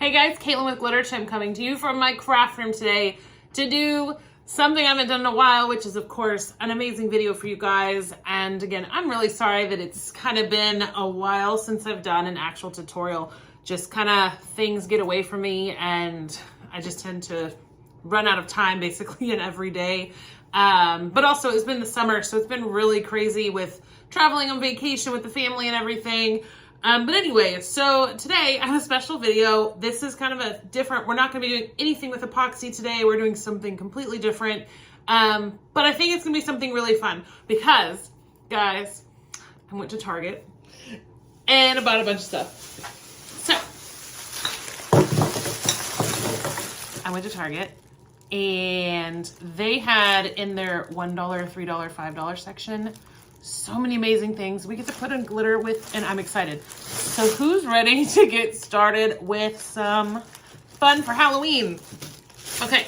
Hey guys, Caitlin with Glitter Chimp coming to you from my craft room today to do something I haven't done in a while, which is of course an amazing video for you guys. And again, I'm really sorry that it's kind of been a while since I've done an actual tutorial. Just kind of things get away from me and I just tend to run out of time basically in every day. But also it's been the summer, so it's been really crazy with traveling on vacation with the family and everything. But anyway, so today I have a special video. This is kind of a different, we're not going to be doing anything with epoxy today. We're doing something completely different. But I think it's going to be something really fun because, guys, I went to Target and I bought a bunch of stuff. So, I went to Target and they had in their $1, $3, $5 section so many amazing things we get to put in glitter with, and I'm excited. So who's ready to get started with some fun for Halloween? Okay,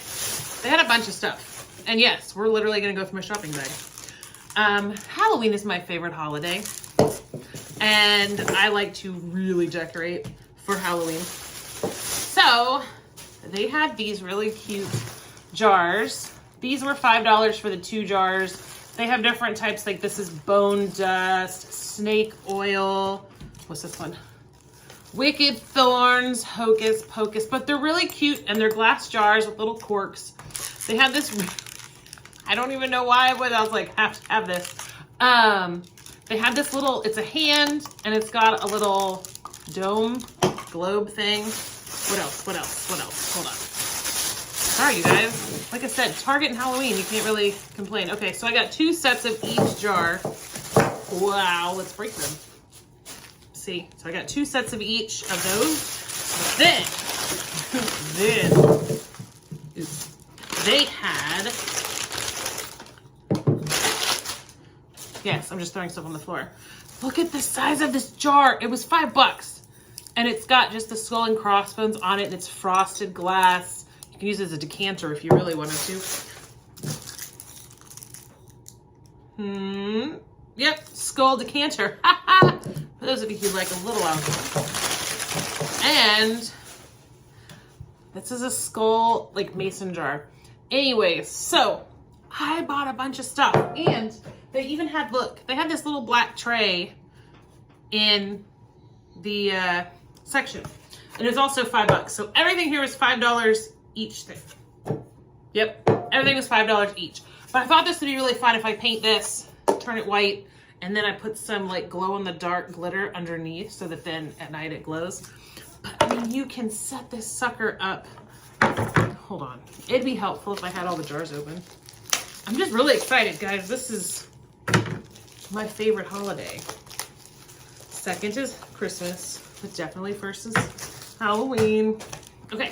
they had a bunch of stuff. And yes, we're literally gonna go through my shopping bag. Halloween is my favorite holiday. And I like to really decorate for Halloween. So they had these really cute jars. These were $5 for the 2 jars. They have different types, like this is bone dust, snake oil, what's this one? Wicked thorns, hocus pocus, but they're really cute and they're glass jars with little corks. They have this, I don't even know why, but I was like, have to have this. They have this little, it's a hand and it's got a little dome, globe thing. What else? Hold on. Sorry, you guys. Like I said, Target and Halloween, you can't really complain. Okay, so I got 2 sets of each jar. Wow, let's break them. See, so I got 2 sets of each of those. Then they had, yes, I'm just throwing stuff on the floor. Look at the size of this jar. It was $5. And it's got just the skull and crossbones on it, and it's frosted glass. You can use it as a decanter if you really wanted to. Yep, skull decanter. For those of you who like a little alcohol. And this is a skull, like mason jar. Anyways, so I bought a bunch of stuff. And they even had, look, they had this little black tray in the section. And it's also $5. So everything here was $5 each thing. Yep, everything was $5 each. But I thought this would be really fun if I paint this, turn it white, and then I put some like glow in the dark glitter underneath so that then at night it glows. But I mean, you can set this sucker up. Hold on. It'd be helpful if I had all the jars open. I'm just really excited, guys. This is my favorite holiday. Second is Christmas, but definitely first is Halloween. Okay.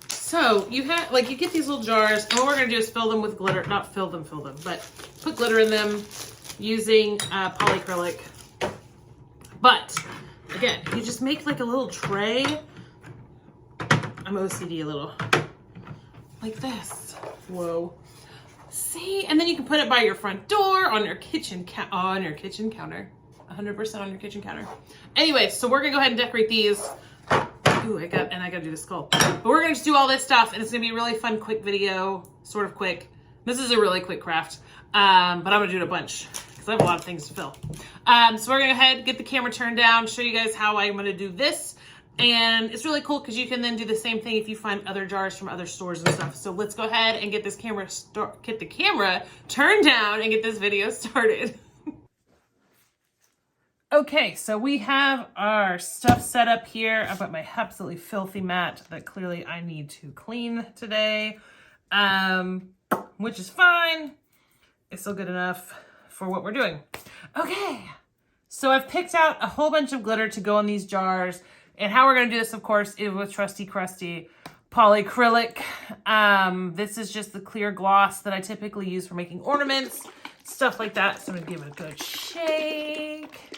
So you have, like, you get these little jars, and what we're gonna do is fill them with glitter, not fill them, but put glitter in them using polyacrylic. But again, you just make like a little tray. I'm OCD a little, like this. Whoa. See, and then you can put it by your front door, on your kitchen counter, 100% on your kitchen counter. Anyway, so we're gonna go ahead and decorate these. Ooh, I gotta do the skull. But we're gonna just do all this stuff, and it's gonna be a really fun, quick video, sort of quick. This is a really quick craft, but I'm gonna do it a bunch because I have a lot of things to fill. So we're gonna go ahead, get the camera turned down, show you guys how I'm gonna do this. And it's really cool because you can then do the same thing if you find other jars from other stores and stuff. So let's go ahead and get the camera turned down and get this video started. Okay, so we have our stuff set up here. I've got my absolutely filthy mat that clearly I need to clean today, which is fine. It's still good enough for what we're doing. Okay, so I've picked out a whole bunch of glitter to go in these jars. And how we're gonna do this, of course, is with trusty crusty polyacrylic. This is just the clear gloss that I typically use for making ornaments, stuff like that. So I'm gonna give it a good shake.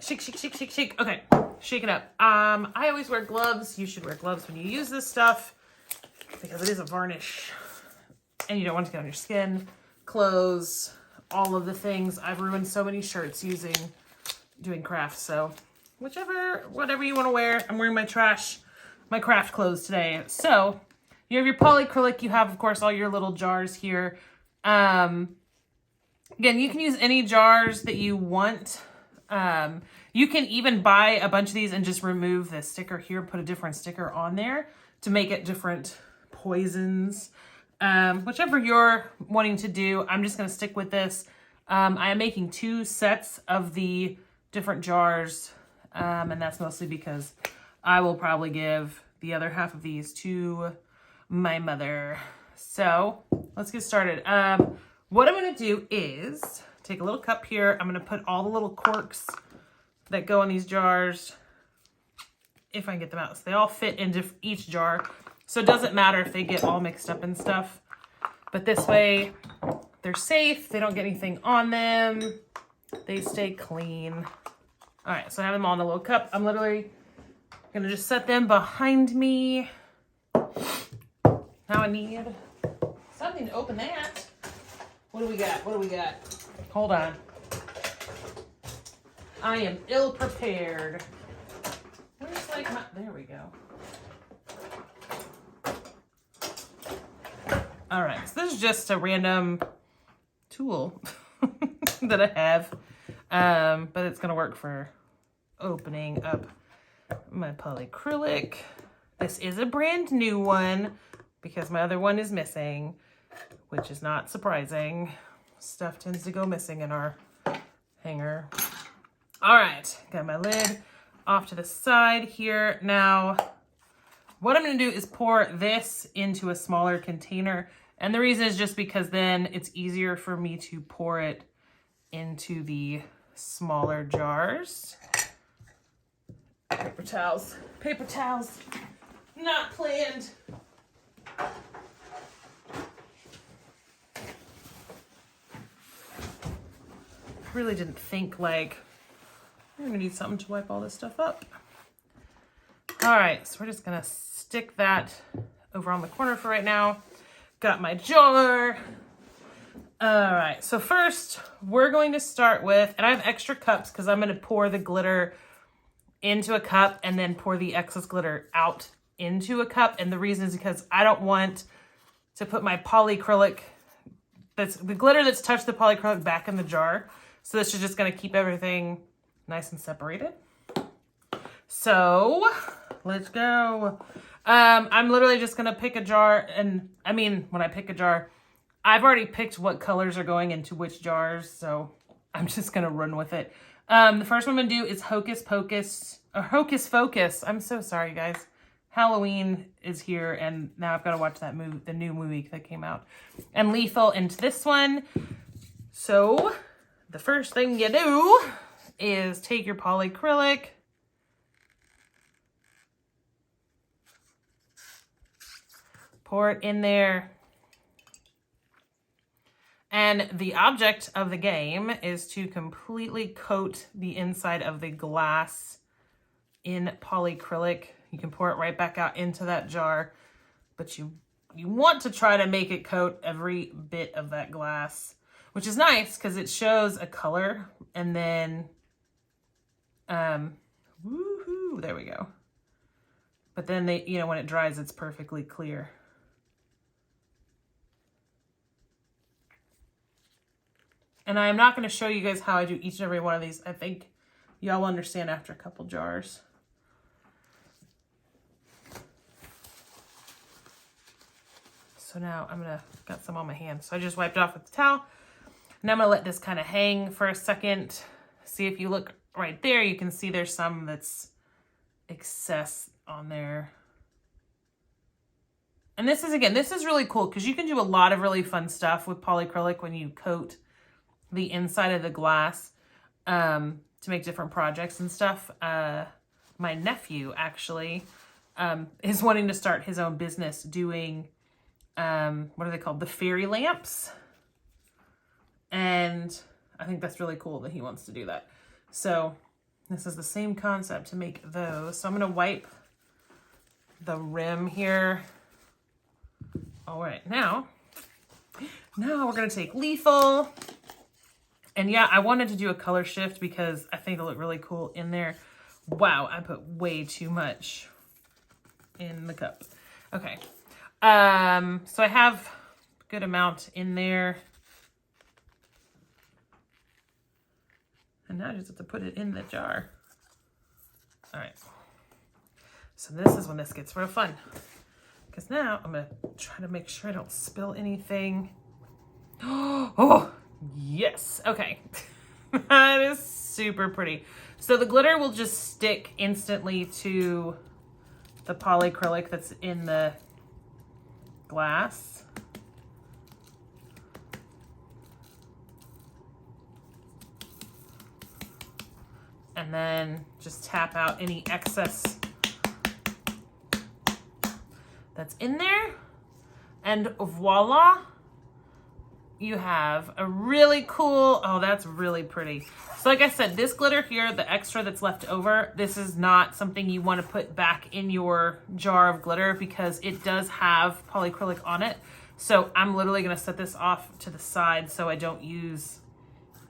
Shake. Okay, shake it up. I always wear gloves. You should wear gloves when you use this stuff because it is a varnish and you don't want it to get on your skin, clothes, all of the things. I've ruined so many shirts doing crafts, so whatever you want to wear. I'm wearing my craft clothes today. So you have your polyacrylic. You have, of course, all your little jars here. Again, you can use any jars that you want. You can even buy a bunch of these and just remove the sticker here, put a different sticker on there to make it different poisons. Whichever you're wanting to do, I'm just going to stick with this. I am making 2 sets of the different jars, and that's mostly because I will probably give the other half of these to my mother. So let's get started. What I'm going to do is take a little cup here. I'm going to put all the little corks that go in these jars, if I can get them out. So they all fit into each jar. So it doesn't matter if they get all mixed up and stuff. But this way, they're safe. They don't get anything on them. They stay clean. All right, so I have them all in a little cup. I'm literally going to just set them behind me. Now I need something to open that. What do we got? What do we got? Hold on. I am ill prepared. Where's like my, there we go. All right, so this is just a random tool that I have, but it's gonna work for opening up my polyacrylic. This is a brand new one because my other one is missing, which is not surprising. Stuff tends to go missing in our hanger. All right, got my lid off to the side here. Now, what I'm gonna do is pour this into a smaller container. And the reason is just because then it's easier for me to pour it into the smaller jars. Paper towels, not planned. Really didn't think like, I'm gonna need something to wipe all this stuff up. All right, so we're just gonna stick that over on the corner for right now. Got my jar. All right, so first we're going to start with, and I have extra cups because I'm gonna pour the glitter into a cup and then pour the excess glitter out into a cup. And the reason is because I don't want to put my polyacrylic, the glitter that's touched the polyacrylic back in the jar. So this is just gonna keep everything nice and separated. So let's go. I'm literally just gonna pick a jar, and I mean, when I pick a jar, I've already picked what colors are going into which jars, so I'm just gonna run with it. The first one I'm gonna do is Hocus Focus. I'm so sorry, guys. Halloween is here, and now I've got to watch that movie, the new movie that came out. And Lethal into this one. So the first thing you do is take your polyacrylic, pour it in there. And the object of the game is to completely coat the inside of the glass in polyacrylic. You can pour it right back out into that jar, but you want to try to make it coat every bit of that glass, which is nice because it shows a color, and then, woohoo, there we go. But then when it dries, it's perfectly clear. And I'm not going to show you guys how I do each and every one of these. I think y'all will understand after a couple jars. So now got some on my hand. So I just wiped off with the towel. Now I'm going to let this kind of hang for a second. See, if you look right there, you can see there's some that's excess on there. And this is really cool because you can do a lot of really fun stuff with polyacrylic when you coat the inside of the glass to make different projects and stuff. My nephew actually is wanting to start his own business doing, what are they called? The fairy lamps. And I think that's really cool that he wants to do that. So this is the same concept to make those. So I'm gonna wipe the rim here. All right, now we're gonna take Lethal. And yeah, I wanted to do a color shift because I think it'll look really cool in there Wow, I put way too much in the cup. Okay. So I have a good amount in there. And now I just have to put it in the jar. All right. So this is when this gets real fun. Because now I'm going to try to make sure I don't spill anything. Oh, yes. Okay. That is super pretty. So the glitter will just stick instantly to the polyacrylic that's in the glass. And then just tap out any excess that's in there. And voila, you have a really cool, oh, that's really pretty. So like I said, this glitter here, the extra that's left over, this is not something you want to put back in your jar of glitter because it does have polyacrylic on it. So I'm literally going to set this off to the side so I don't use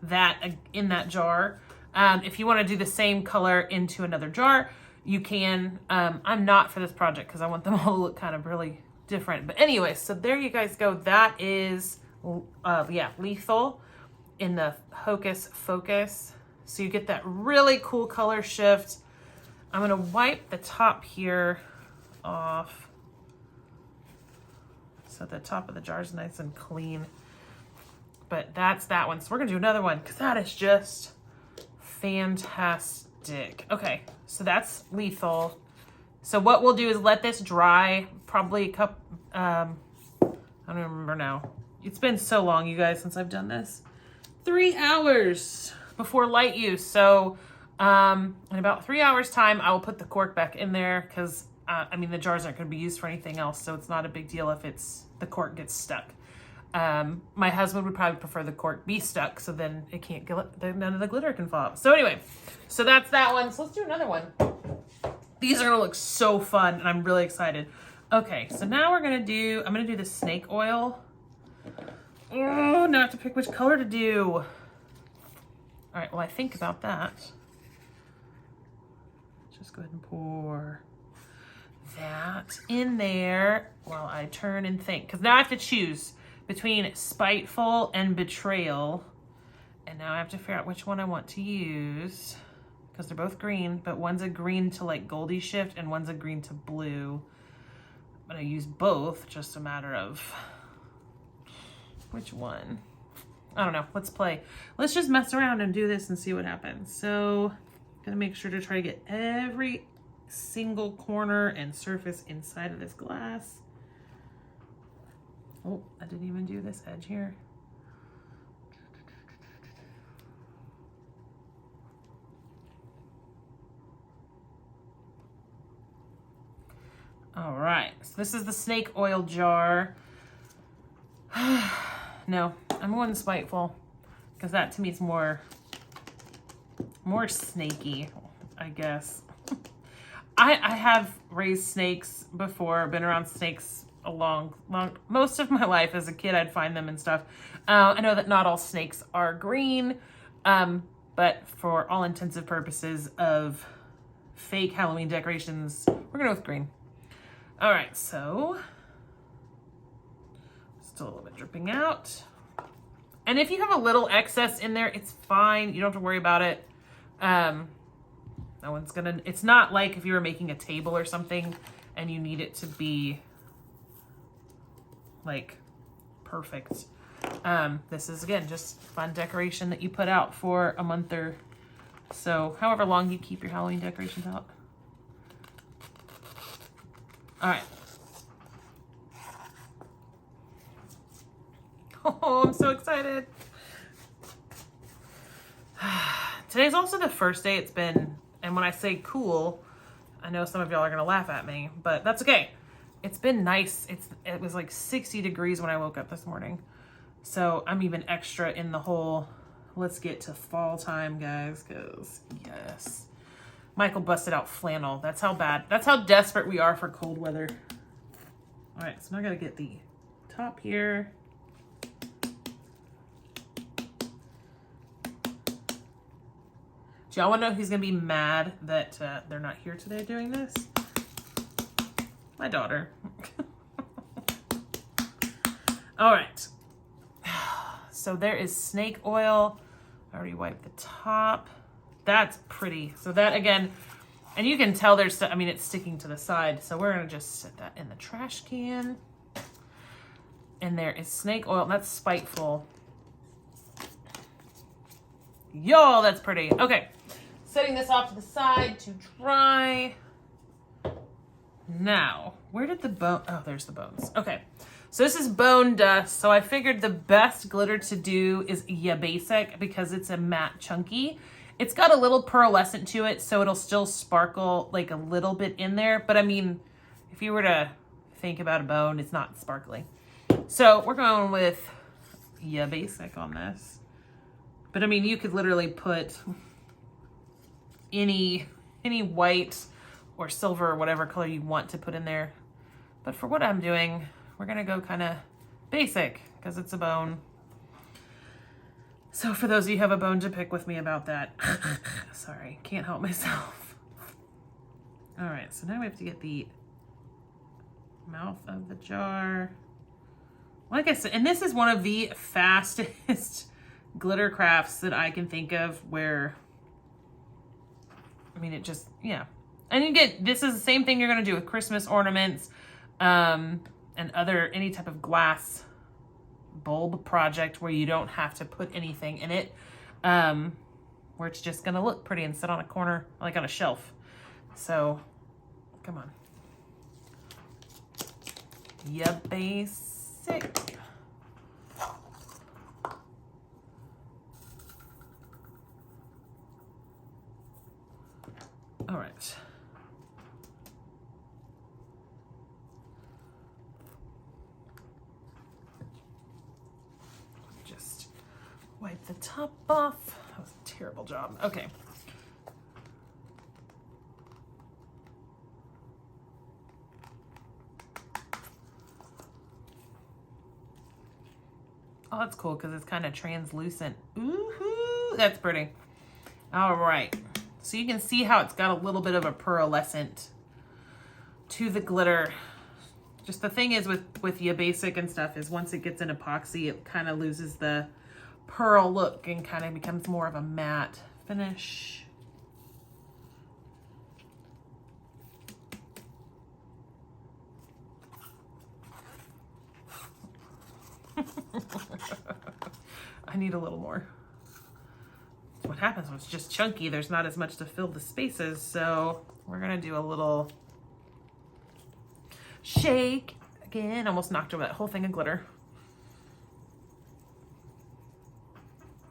that in that jar. If you want to do the same color into another jar, you can. I'm not for this project because I want them all to look kind of really different. But anyway, so there you guys go. That is, Lethal in the Hocus Focus. So you get that really cool color shift. I'm going to wipe the top here off so the top of the jar is nice and clean. But that's that one. So we're going to do another one because that is just fantastic. Okay, so that's Lethal. So what we'll do is let this dry probably a cup, I don't remember now. It's been so long, you guys, since I've done this. 3 hours before light use. So in about 3 hours time, I will put the cork back in there because the jars aren't going to be used for anything else. So it's not a big deal if the cork gets stuck. My husband would probably prefer the cork be stuck, so then it can't get, none of the glitter can fall out. So anyway, so that's that one. So let's do another one. These are gonna look so fun, and I'm really excited. Okay, so now I'm gonna do the snake oil. Oh, now I have to pick which color to do. All right, well, I think about that. Just go ahead and pour that in there while I turn and think, because now I have to choose between Spiteful and Betrayal. And now I have to figure out which one I want to use because they're both green, but one's a green to like Goldie shift and one's a green to blue. I'm gonna use both, just a matter of which one. I don't know, let's play. Let's just mess around and do this and see what happens. So I'm gonna make sure to try to get every single corner and surface inside of this glass. Oh, I didn't even do this edge here. All right, so this is the snake oil jar. No, I'm going Spiteful because that to me is more snaky, I guess. I have raised snakes before, been around snakes most of my life. As a kid, I'd find them and stuff. I know that not all snakes are green, but for all intensive purposes of fake Halloween decorations, we're gonna go with green. All right, so still a little bit dripping out. And if you have a little excess in there, it's fine. You don't have to worry about it. It's not like if you were making a table or something and you need it to be like perfect. This is, again, just fun decoration that you put out for a month or so, however long you keep your Halloween decorations out. All right. Oh, I'm so excited. Today's also the first day it's been, and when I say cool, I know some of y'all are gonna laugh at me, but that's okay. It's been nice. It was like 60 degrees when I woke up this morning. So I'm even extra in the whole, let's get to fall time, guys, because yes. Michael busted out flannel. That's how desperate we are for cold weather. All right, so now I gotta get the top here. Do y'all want to know who's going to be mad that they're not here today doing this? My daughter. All right. So there is snake oil. I already wiped the top. That's pretty. So that again, and you can tell there's, I mean, it's sticking to the side. So we're going to just set that in the trash can. And there is snake oil. That's spiteful. Y'all, that's pretty. Okay. Setting this off to the side to dry. Now, where did the bone? Oh, there's the bones. Okay. So this is bone dust. So I figured the best glitter to do is Ya Basic because it's a matte chunky. It's got a little pearlescent to it, so it'll still sparkle like a little bit in there. But I mean, if you were to think about a bone, it's not sparkly. So we're going with Ya Basic on this. But I mean, you could literally put any white or silver or whatever color you want to put in there. But for what I'm doing, we're gonna go kind of basic because it's a bone. So for those of you who have a bone to pick with me about that, sorry, can't help myself. All right, so now we have to get the mouth of the jar. Like I said, and this is one of the fastest glitter crafts that I can think of where, I mean, it just, yeah. And you get, this is the same thing you're gonna do with Christmas ornaments and any type of glass bulb project where you don't have to put anything in it, where it's just gonna look pretty and sit on a corner, like on a shelf. So, come on. Ya Basic. All right. Just wipe the top off. That was a terrible job. Okay. Oh, that's cool because it's kind of translucent. Ooh, that's pretty. All right. So you can see how it's got a little bit of a pearlescent to the glitter. Just the thing is with Ya Basic and stuff is once it gets in epoxy, it kind of loses the pearl look and kind of becomes more of a matte finish. I need a little more. What happens when it's just chunky, there's not as much to fill the spaces, so we're gonna do a little shake. Again, almost knocked over that whole thing of glitter.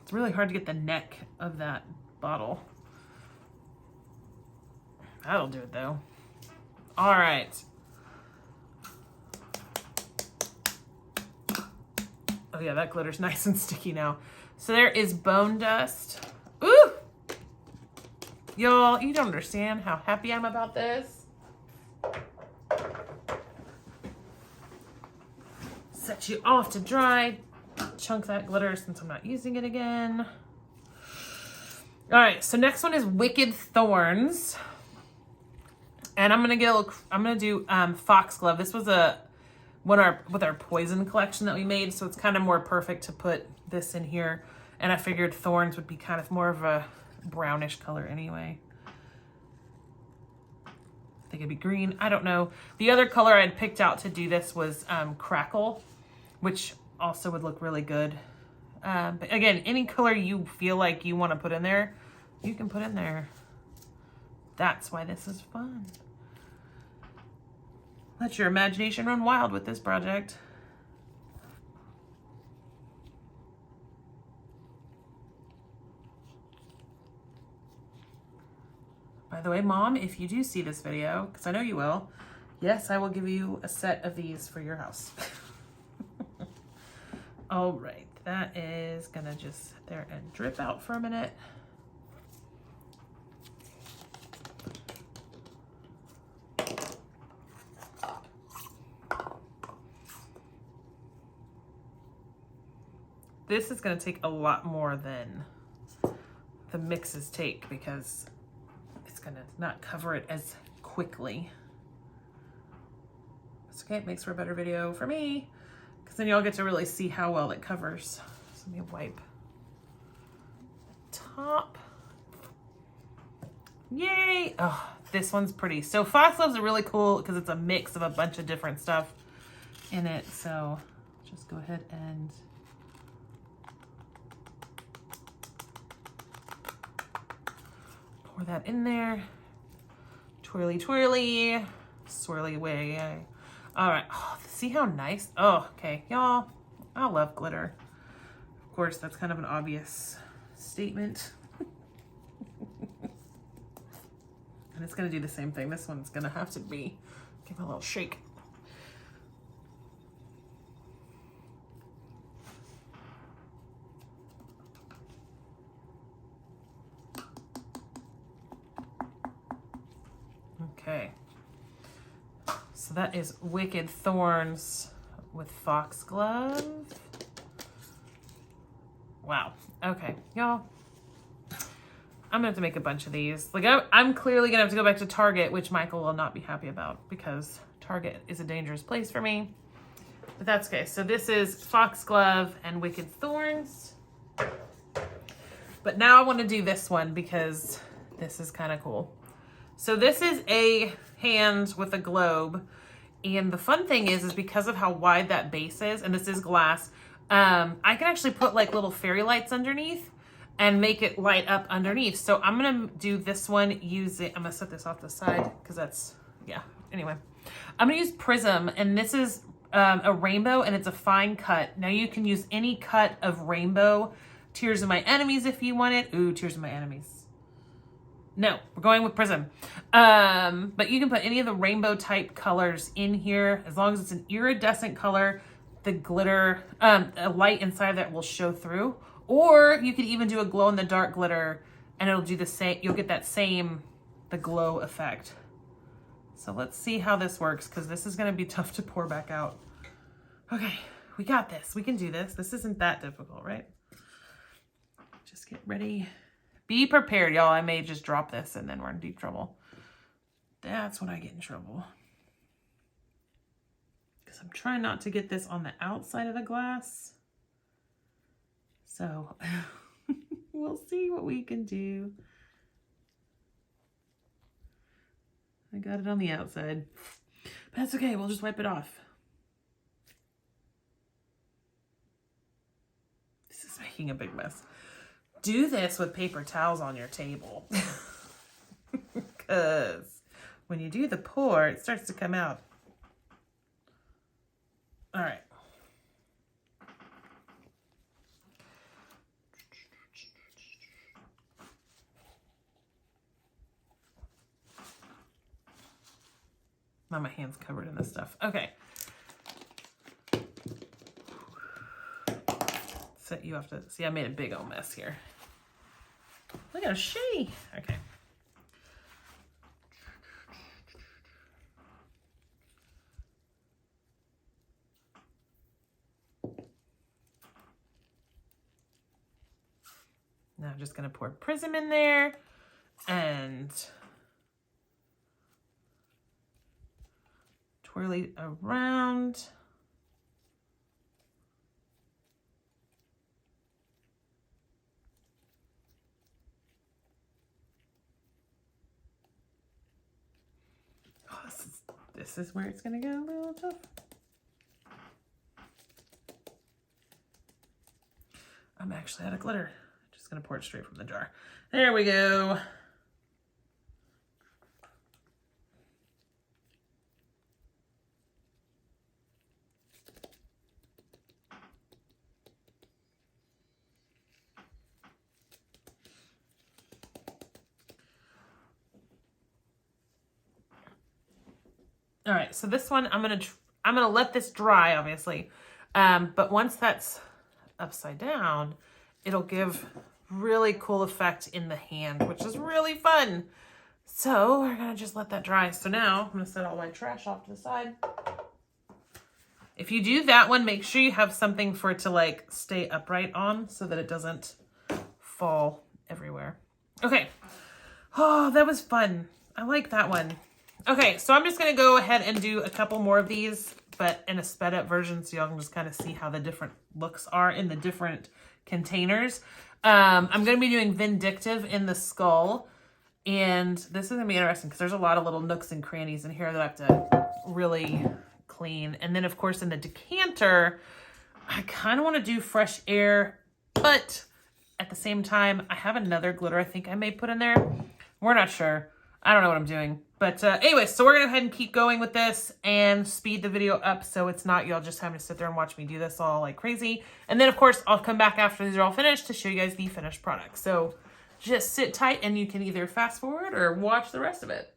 It's really hard to get the neck of that bottle. That'll do it though. All right. Oh yeah, that glitter's nice and sticky now. So there is bone dust. Ooh! Y'all, you don't understand how happy I'm about this. Set you off to dry. Chunk that glitter since I'm not using it again. All right, so next one is Wicked Thorns. And I'm gonna do Foxglove. This was with our poison collection that we made, so it's kind of more perfect to put this in here. And I figured thorns would be kind of more of a brownish color anyway. I think it'd be green. I don't know. The other color I had picked out to do this was Crackle, which also would look really good. But again, any color you feel like you want to put in there, you can put in there. That's why this is fun. Let your imagination run wild with this project. By the way, Mom, if you do see this video, because I know you will, yes, I will give you a set of these for your house. All right, that is gonna just sit there and drip out for a minute. This is gonna take a lot more than the mixes take because it's gonna not cover it as quickly. It's okay, it makes for a better video for me because then y'all get to really see how well it covers. So let me wipe the top. Yay! Oh, this one's pretty. So Foxgloves are really cool because it's a mix of a bunch of different stuff in it. So just go ahead and pour that in there. Twirly, twirly, swirly way. All right. Oh, see how nice? Oh, okay, y'all. I love glitter. Of course, that's kind of an obvious statement. And it's gonna do the same thing. This one's gonna have to be, give it a little shake. Okay. So that is Wicked Thorns with Foxglove. Wow. Okay, y'all. I'm gonna have to make a bunch of these. Like I'm clearly gonna have to go back to Target, which Michael will not be happy about because Target is a dangerous place for me. But that's okay. So this is Foxglove and Wicked Thorns. But now I want to do this one because this is kind of cool. So this is a hand with a globe. And the fun thing is because of how wide that base is, and this is glass, I can actually put like little fairy lights underneath and make it light up underneath. So I'm gonna do this one using, I'm gonna set this off the side because that's, yeah, anyway. I'm gonna use Prism, and this is a rainbow, and it's a fine cut. Now you can use any cut of rainbow. Tears of My Enemies if you want it. Ooh, Tears of My Enemies. No, we're going with Prism. But you can put any of the rainbow type colors in here as long as it's an iridescent color. The glitter, a light inside that will show through. Or you could even do a glow in the dark glitter and it'll do the same. You'll get that same, the glow effect. So let's see how this works because this is going to be tough to pour back out. Okay, we got this. We can do this. This isn't that difficult, right? Just get ready. Be prepared, y'all. I may just drop this and then we're in deep trouble. That's when I get in trouble. Because I'm trying not to get this on the outside of the glass. So we'll see what we can do. I got it on the outside. But that's okay. We'll just wipe it off. This is making a big mess. Do this with paper towels on your table. Because when you do the pour, it starts to come out. All right. Now my hand's covered in this stuff. Okay. So you have to see, I made a big old mess here. Look at a shady. Okay. Now I'm just going to pour Prism in there and twirly around. Oh, this is where it's going to get a little tough. I'm actually out of glitter. Just going to pour it straight from the jar. There we go. All right, so this one I'm gonna let this dry, obviously, but once that's upside down, it'll give really cool effect in the hand, which is really fun. So we're gonna just let that dry. So now I'm gonna set all my trash off to the side. If you do that one, make sure you have something for it to like stay upright on so that it doesn't fall everywhere. Okay. Oh, that was fun. I like that one. Okay, so I'm just going to go ahead and do a couple more of these, but in a sped up version, so y'all can just kind of see how the different looks are in the different containers. I'm going to be doing Vindictive in the skull, and this is going to be interesting because there's a lot of little nooks and crannies in here that I have to really clean. And then, of course, in the decanter, I kind of want to do Fresh Air, but at the same time, I have another glitter I think I may put in there. We're not sure. I don't know what I'm doing. But anyway, so we're going to go ahead and keep going with this and speed the video up so it's not y'all just having to sit there and watch me do this all like crazy. And then, of course, I'll come back after these are all finished to show you guys the finished product. So just sit tight and you can either fast forward or watch the rest of it.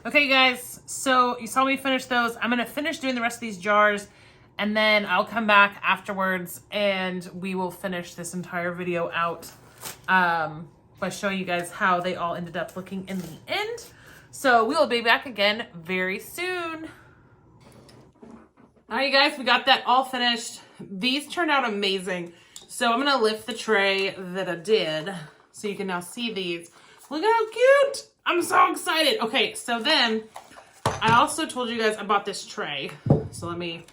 Okay, guys, so you saw me finish those. I'm going to finish doing the rest of these jars, and then I'll come back afterwards, and we will finish this entire video out by showing you guys how they all ended up looking in the end. So we will be back again very soon. All right, guys, we got that all finished. These turned out amazing. So I'm going to lift the tray that I did so you can now see these. Look how cute. I'm so excited. Okay, so then I also told you guys about this tray. So let me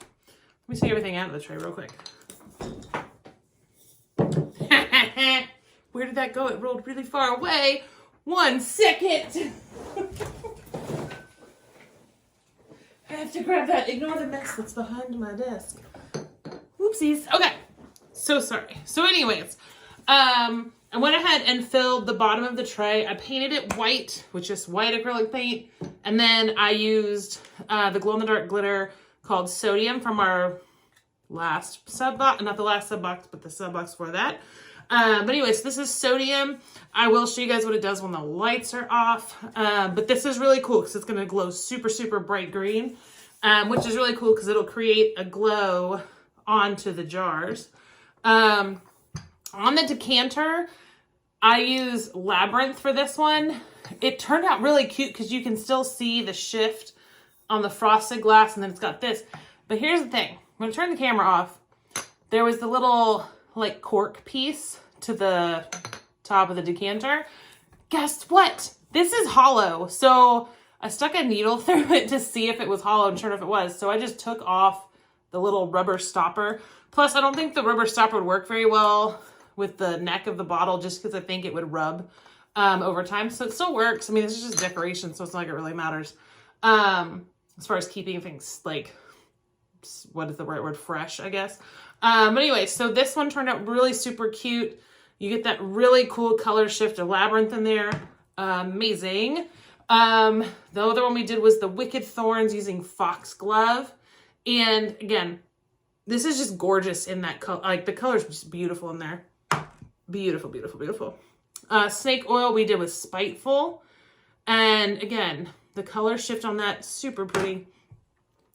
take everything out of the tray real quick. Where did that go? It rolled really far away. 1 second. I have to grab that. Ignore the mess that's behind my desk. Whoopsies. Okay. So sorry. So anyways, I went ahead and filled the bottom of the tray. I painted it white with just white acrylic paint. And then I used the glow-in-the-dark glitter called Sodium from our last sub box. Not the last sub box, but the sub box for that. But anyways, this is Sodium. I will show you guys what it does when the lights are off. But this is really cool because it's going to glow super, super bright green, which is really cool because it'll create a glow onto the jars. On the decanter, I use Labyrinth for this one. It turned out really cute because you can still see the shift on the frosted glass, and then it's got this. But here's the thing. When I turned the camera off, there was the little like cork piece to the top of the decanter. Guess what? This is hollow. So I stuck a needle through it to see if it was hollow, and sure enough it was. So I just took off the little rubber stopper. Plus, I don't think the rubber stopper would work very well with the neck of the bottle just because I think it would rub over time. So it still works. I mean, this is just decoration, so it's not like it really matters. As far as keeping things like, what is the right word? Fresh, I guess. But anyway, so this one turned out really super cute. You get that really cool color shift of Labyrinth in there. Amazing. The other one we did was the Wicked Thorns using Foxglove. And again, this is just gorgeous in that color. Like the color's just beautiful in there. Beautiful, beautiful, beautiful. Snake Oil we did with Spiteful. And again, the color shift on that, super pretty.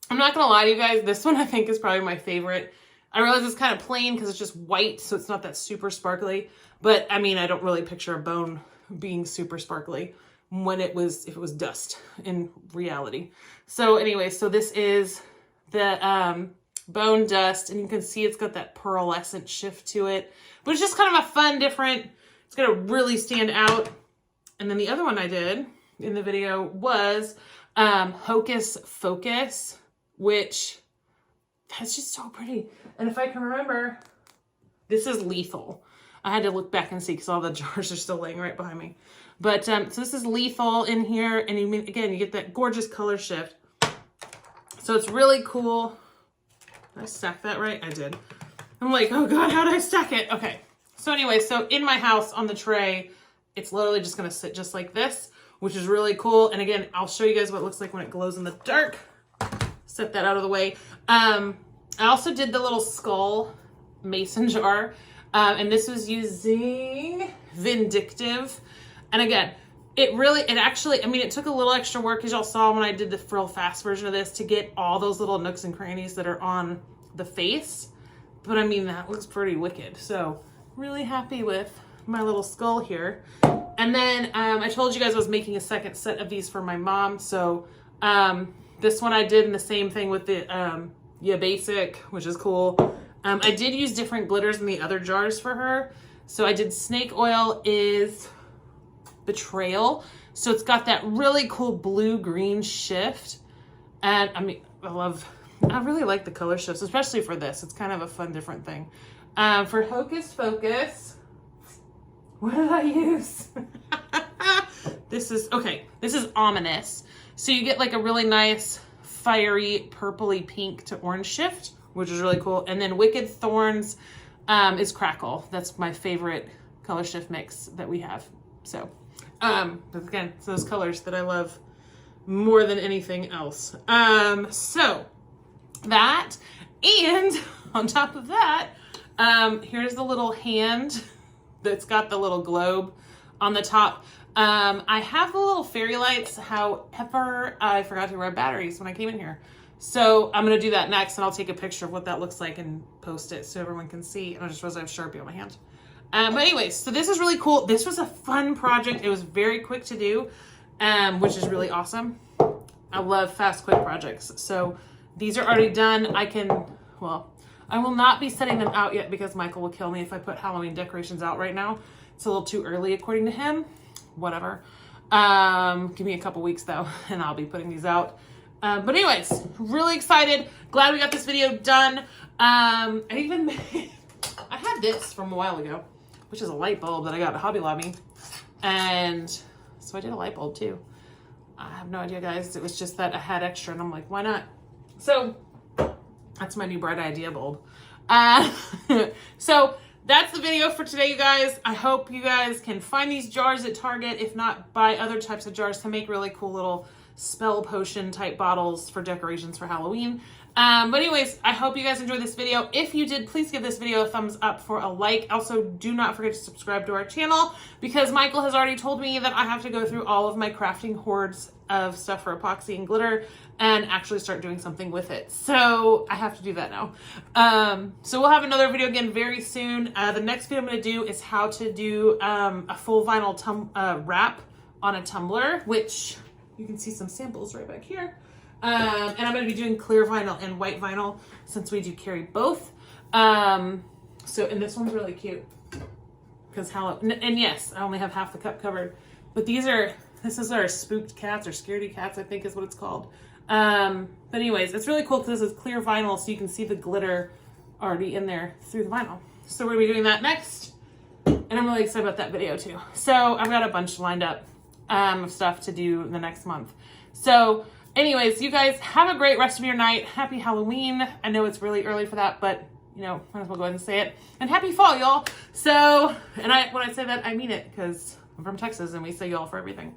I'm not going to lie to you guys. This one I think is probably my favorite. I realize it's kind of plain because it's just white, so it's not that super sparkly. But I mean, I don't really picture a bone being super sparkly when if it was dust in reality. So anyway, so this is the bone dust, and you can see it's got that pearlescent shift to it. But it's just kind of a fun, different, it's going to really stand out. And then the other one I did in the video was Hocus Focus, which that's just so pretty. And if I can remember, this is Lethal. I had to look back and see because all the jars are still laying right behind me. But so this is Lethal in here. And again, you get that gorgeous color shift. So it's really cool. Did I stack that right? I did. I'm like, oh God, how do I stack it? Okay. So anyway, so in my house on the tray, it's literally just going to sit just like this, which is really cool. And again, I'll show you guys what it looks like when it glows in the dark. Set that out of the way. I also did the little skull mason jar. And this was using Vindictive. And again, it actually, I mean, it took a little extra work, as y'all saw when I did the real fast version of this, to get all those little nooks and crannies that are on the face. But I mean, that looks pretty wicked. So really happy with my little skull here. And then I told you guys I was making a second set of these for my mom. So this one I did in the same thing with the Basic, which is cool. I did use different glitters in the other jars for her. So I did Snake Oil is Betrayal. So it's got that really cool blue-green shift. And I mean, I really like the color shifts, especially for this. It's kind of a fun, different thing. For Hocus Pocus, what did I use? This is Ominous. So you get like a really nice, fiery, purpley pink to orange shift, which is really cool. And then Wicked Thorns is Crackle. That's my favorite color shift mix that we have. So, but again, it's those colors that I love more than anything else. So that, and on top of that, here's the little hand that's got the little globe on the top. I have the little fairy lights, however, I forgot to grab batteries when I came in here. So I'm going to do that next, and I'll take a picture of what that looks like and post it so everyone can see. And I just realized I have Sharpie on my hand. But anyways, so this is really cool. This was a fun project. It was very quick to do, which is really awesome. I love fast, quick projects. So these are already done. I will not be setting them out yet because Michael will kill me if I put Halloween decorations out right now. It's a little too early according to him. Whatever. Give me a couple weeks though, and I'll be putting these out. But anyways, really excited. Glad we got this video done. I had this from a while ago, which is a light bulb that I got at Hobby Lobby. And so I did a light bulb too. I have no idea, guys. It was just that I had extra and I'm like, why not? So that's my new bright idea bulb. So that's the video for today, you guys. I hope you guys can find these jars at Target. If not, buy other types of jars to make really cool little spell potion type bottles for decorations for Halloween. But anyways, I hope you guys enjoyed this video. If you did, please give this video a thumbs up for a like. Also, do not forget to subscribe to our channel because Michael has already told me that I have to go through all of my crafting hoards of stuff for epoxy and glitter and actually start doing something with it. So I have to do that now. So we'll have another video again very soon. The next video I'm going to do is how to do a full vinyl wrap on a tumbler, which you can see some samples right back here. And I'm going to be doing clear vinyl and white vinyl since we do carry both. And this one's really cute because and yes, I only have half the cup covered, but this is our spooked cats or scaredy cats, I think is what it's called. But anyways, it's really cool because this is clear vinyl so you can see the glitter already in there through the vinyl. So we're going to be doing that next. And I'm really excited about that video too. So I've got a bunch lined up of stuff to do in the next month. So anyways, you guys have a great rest of your night. Happy Halloween. I know it's really early for that, but you know, might as well go ahead and say it. And happy fall, y'all. So, and when I say that, I mean it because I'm from Texas and we say y'all for everything.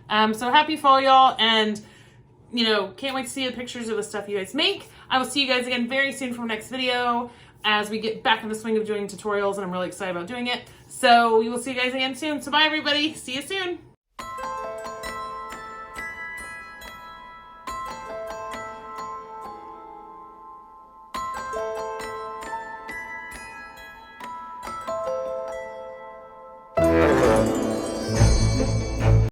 So happy fall, y'all. And, you know, can't wait to see the pictures of the stuff you guys make. I will see you guys again very soon for the next video as we get back in the swing of doing tutorials, and I'm really excited about doing it. So we will see you guys again soon. So bye, everybody. See you soon.